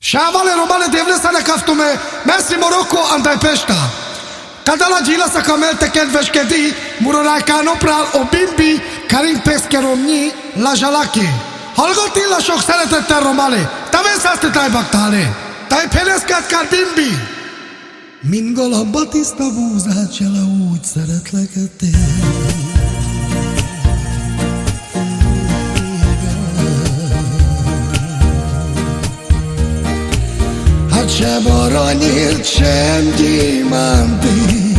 Shavale romane devlesane kaftume, mesri Morocco andai pesta. Kadala gyila szakamelte kedveskedni, murorákán oprál o bimbi, karin peszkeromnyi, lazsalaki. Hallgatni la sok szeretettel romale, te vészászti tájbaktále, táj peneszkát kár bimbi. Mint galamba tiszta búzát, se le úgy szeretlek a sem aranyért, sem gyémánti.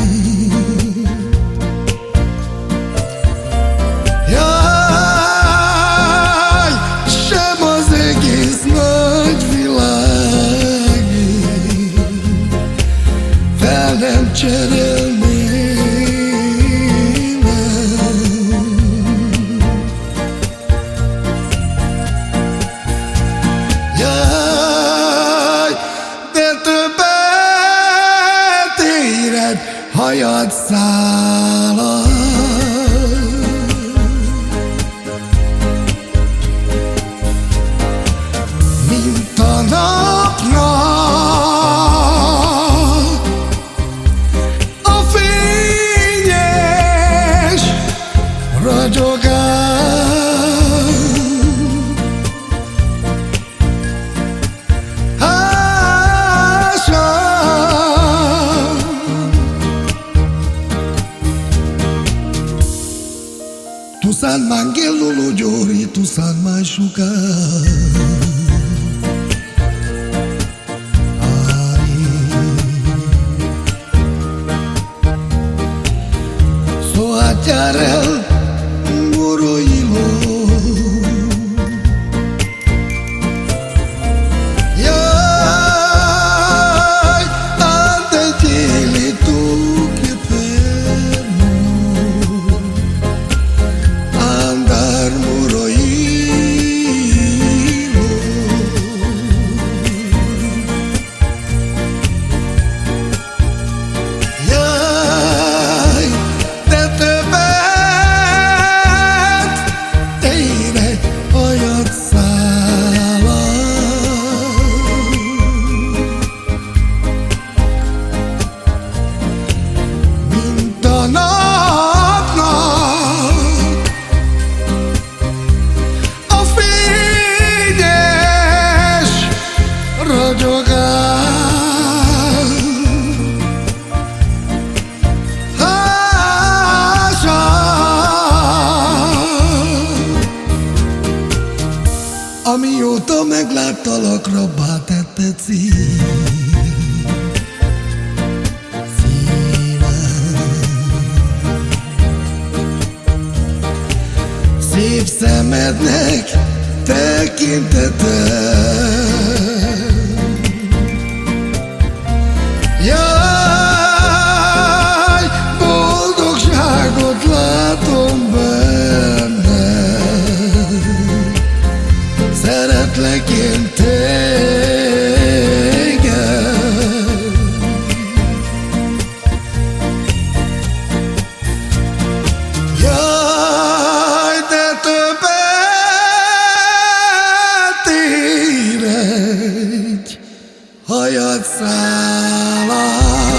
Jaj, sem az egész nagy világé fel nem cserélném. Hajad szállal, mint a napnak a fényes ragyogás. Tu san mangelul gyori, tu san mai sugar. So ajarel moroilo. Yai ande jeli tu ke perno. Amióta megláttalak, rabbá tette szép szemednek tekinteted. Jaj, boldogságot látom benne, szeretlek én téged. Jaj, de többet ér egy hajad szállal.